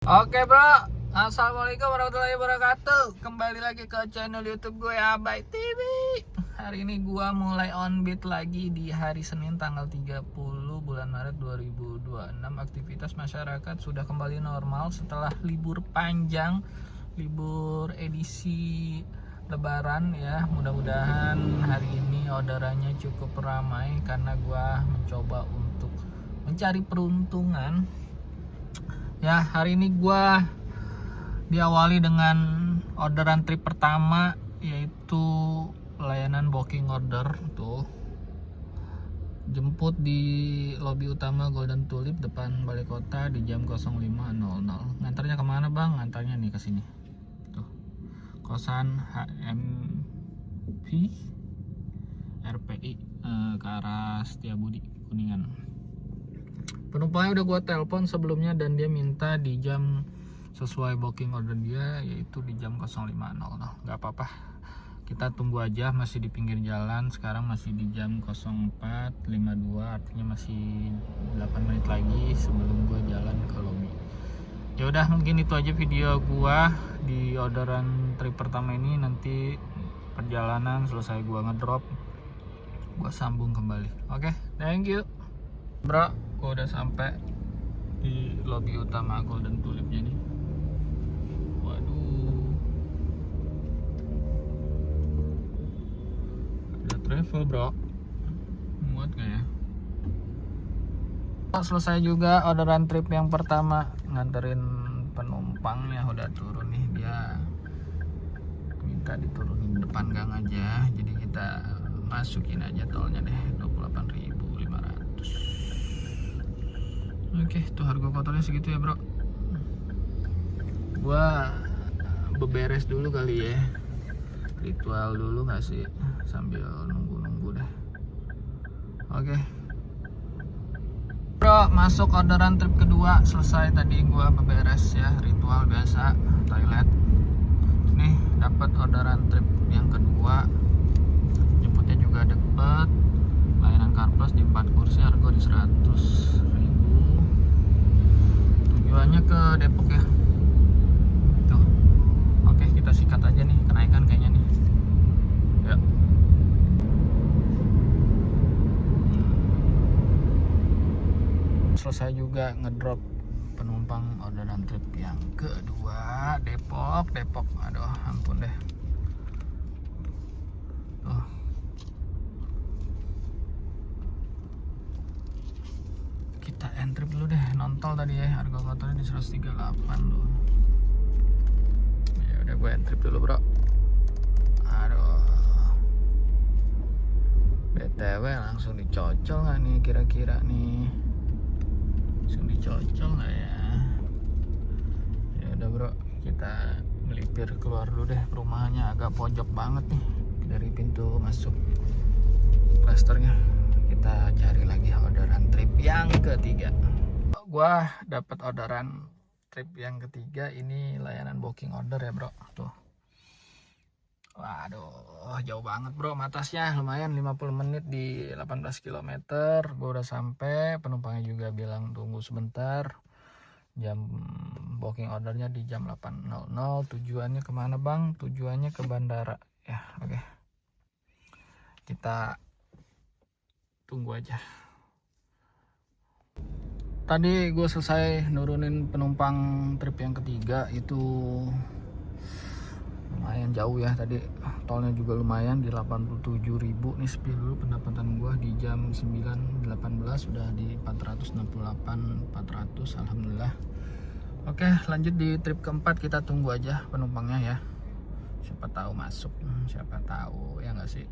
Oke bro, assalamualaikum warahmatullahi wabarakatuh. Kembali lagi ke channel YouTube gue Abai TV. Hari ini gue mulai on beat lagi di hari Senin tanggal 30 bulan Maret 2026. Aktivitas masyarakat sudah kembali normal setelah libur panjang, libur edisi Lebaran ya. Mudah-mudahan hari ini orderannya cukup ramai karena gue mencoba untuk mencari peruntungan. Ya, hari ini gua diawali dengan orderan trip pertama, yaitu layanan booking order tuh. Jemput di lobi utama Golden Tulip depan balai kota di jam 05.00. Ngantarnya kemana bang? Ngantarnya nih ke sini. Tuh. Kosan HMV RPI ke arah Setiabudi Kuningan. Penumpangnya udah gue telepon sebelumnya dan dia minta di jam sesuai booking order dia, yaitu di jam 05.00. Nggak apa-apa, kita tunggu aja, masih di pinggir jalan. Sekarang masih di jam 04.52, artinya masih 8 menit lagi sebelum gue jalan ke lobby. Ya udah, mungkin itu aja video gue di orderan trip pertama ini. Nanti perjalanan selesai gue ngedrop, gue sambung kembali. Oke, thank you bro. Gue udah sampai di lobi utama Golden Tulipnya nih. Waduh, ada travel bro, muat gak ya? Selesai juga orderan trip yang pertama, nganterin penumpangnya udah turun nih. Dia minta diturunin depan gang aja, jadi kita masukin aja tolnya deh, 28.500. Oke, tuh harga kotornya segitu ya bro. Gua beberes dulu kali ya, ritual dulu gak sih, sambil nunggu-nunggu deh. Oke bro, masuk orderan trip kedua selesai. Tadi gua beberes ya, ritual biasa, toilet. Nih dapat orderan trip yang kedua, jemputnya juga deket, layanan CarPlus di 4 kursi, harga di 100.000. Tujuannya ke Depok ya. Tuh. Oke, kita sikat aja nih, kenaikan kayaknya nih. Ya. Selesai juga ngedrop penumpang orderan trip yang kedua, Depok. Aduh, ampun deh. Tuh. Kita entry dulu deh, nontol tadi ya, harga kotornya di 138 loh. Ya udah, gue entry dulu bro. Aduh, BTW langsung dicocol nggak nih kira-kira nih? Langsung dicocol nggak ya? Ya udah bro, kita melipir keluar dulu deh. Perumahannya agak pojok banget nih dari pintu masuk klasternya. Kita cari lagi orderan trip yang ketiga. Gua dapat orderan trip yang ketiga, ini layanan booking order ya bro. Tuh. Waduh, jauh banget bro, matasnya lumayan 50 menit di 18 km. Gua udah sampai, penumpangnya juga bilang tunggu sebentar. Jam booking ordernya di jam 8.00. Tujuannya kemana bang? Tujuannya ke bandara ya. Oke, kita tunggu aja. Tadi gue selesai nurunin penumpang trip yang ketiga, itu lumayan jauh ya. Tadi tolnya juga lumayan di 87.000 nih. Spill dulu pendapatan gue di jam 9.18 sudah di 468.400, alhamdulillah. Oke, lanjut di trip keempat. Kita tunggu aja penumpangnya ya, siapa tahu masuk, siapa tahu ya nggak sih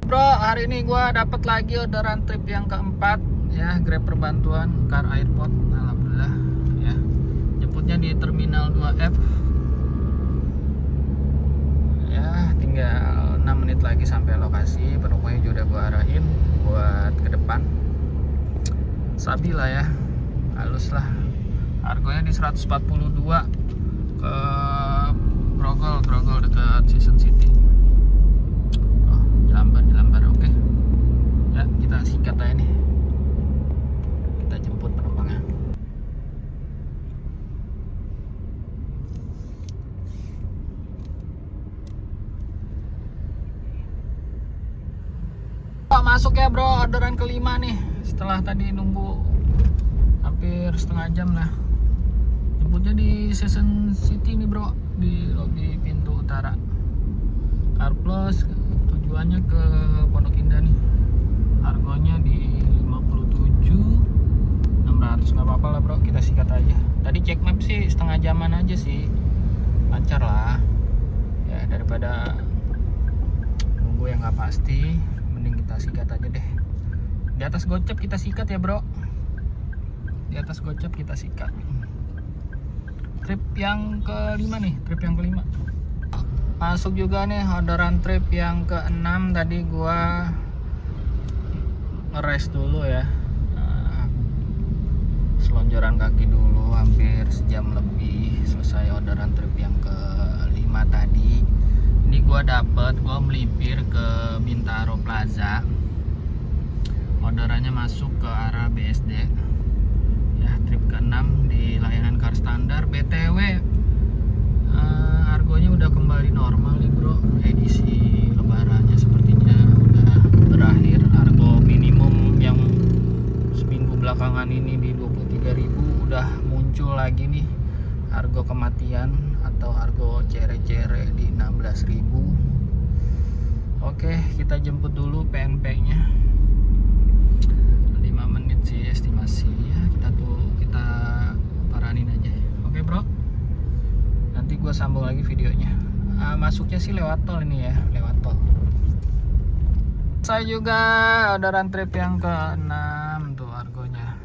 bro. Hari ini gue dapat lagi orderan trip yang keempat ya, Grab perbantuan Car Airport, alhamdulillah ya. Jemputnya di Terminal 2F ya, tinggal 6 menit lagi sampai lokasi. Penumpangnya juga udah gue arahin buat ke depan, sabi lah ya, halus lah. Harganya di 142 ke Grogol dekat Season City. Jelambar. Oke ya, kita sikat aja nih, kita jemput penumpangnya. masuk ya bro, orderan kelima nih. Setelah tadi nunggu hampir setengah jam lah. Jemputnya di Season City nih bro, di lobi pintu utara. Car Plus, tujuannya ke Pondok Indah nih. Harganya di 57.600, nggak apa-apa lah bro, kita sikat aja. Tadi cek map sih setengah jaman aja sih, lancar lah. Ya daripada nunggu yang nggak pasti, mending kita sikat aja deh. Di atas gocap kita sikat ya bro, di atas gocap kita sikat. Trip yang kelima nih, trip yang kelima masuk juga nih, orderan trip yang ke-6. Tadi gua ngeres dulu ya, selonjoran kaki dulu hampir sejam lebih, selesai orderan trip yang ke-5 tadi. Ini gua melipir ke Bintaro Plaza, orderannya masuk ke arah BSD ya. Trip ke-6 di layanan car standar. BTW harganya udah kembali normal nih bro, edisi lebarannya sepertinya udah berakhir. Harga minimum yang seminggu belakangan ini di 23.000 udah muncul lagi nih. Harga kematian atau harga cere-cere di 16.000. Oke, kita jemput dulu PNP nya 5 menit sih estimasi ya. Kita paranin aja. Oke bro, nanti gue sambung lagi videonya. Masuknya sih lewat tol ini ya, lewat tol. Saya juga orderan trip yang ke-6 tuh, harganya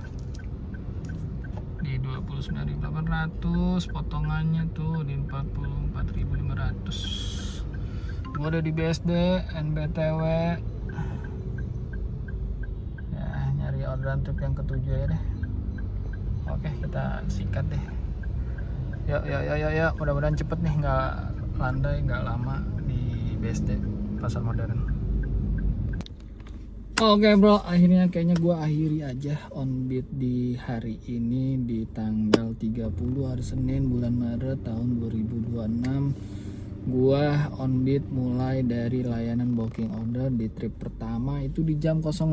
di 29.800, potongannya tuh di 44.500. Gue udah di BSD NBTW ya, nyari orderan trip yang ke-7 ya deh. Oke, kita sikat deh. Yuk, mudah-mudahan cepet nih, nggak landai, nggak lama di BSD Pasar Modern. Oke bro, akhirnya kayaknya gue akhiri aja on beat di hari ini, di tanggal 30 hari Senin bulan Maret tahun 2026. Gue on beat mulai dari layanan booking order di trip pertama itu di jam 05.00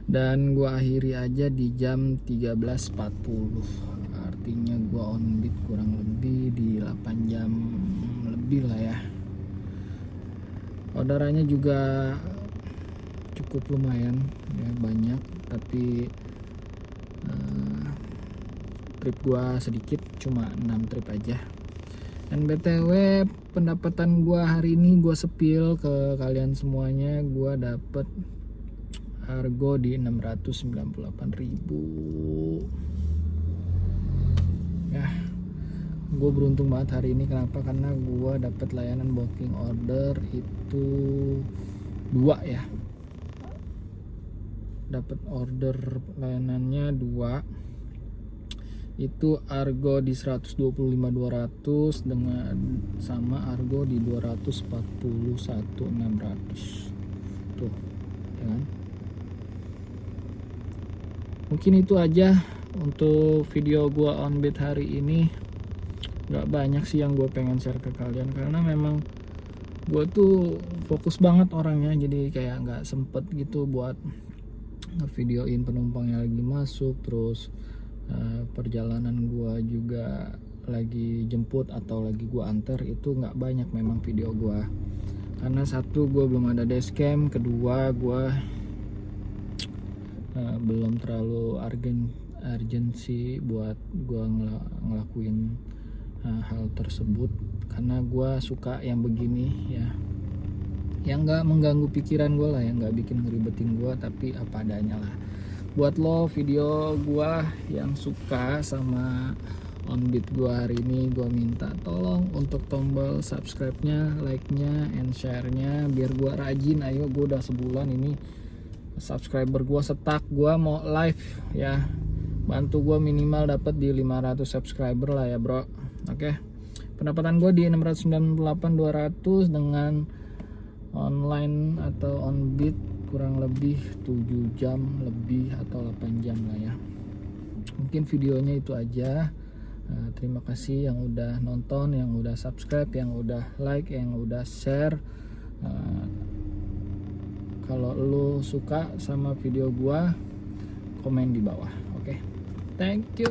dan gue akhiri aja di jam 13.40. Artinya gue on beat kurang lebih di 8 jam lebih lah ya. Orderannya juga cukup lumayan ya, banyak, tapi trip gua sedikit, cuma 6 trip aja. Dan BTW pendapatan gua hari ini gua sepil ke kalian semuanya, gua dapet harga di 698.000 ya. Gue beruntung banget hari ini. Kenapa? Karena gue dapet layanan booking order itu 2 ya. Dapat order layanannya 2. Itu argo di 125.200 dengan sama argo di 241.600. Tuh, ya kan? Mungkin itu aja untuk video gue on beat hari ini. Gak banyak sih yang gue pengen share ke kalian, karena memang gue tuh fokus banget orangnya, jadi kayak gak sempet gitu buat ngevideoin penumpang yang lagi masuk. Terus perjalanan gue juga lagi jemput atau lagi gue antar, itu gak banyak memang video gue, karena satu, gue belum ada dashcam, kedua gue belum terlalu urgensi buat gue ngelakuin hal tersebut, karena gue suka yang begini ya, yang gak mengganggu pikiran gue lah, yang gak bikin ngeribetin gue, tapi apa adanya lah. Buat lo video gue yang suka sama on beat gue hari ini, gue minta tolong untuk tombol subscribe-nya, like-nya, and share-nya, biar gue rajin. Ayo, gue udah sebulan ini subscriber gue stuck, gue mau live ya, bantu gue minimal dapat di 500 subscriber lah ya bro. Oke, pendapatan gue di 698.200 dengan online atau on beat kurang lebih 7 jam lebih atau 8 jam lah ya. Mungkin videonya itu aja. Terima kasih yang udah nonton, yang udah subscribe, yang udah like, yang udah share. Kalau lu suka sama video gua, komen di bawah. Oke. Thank you.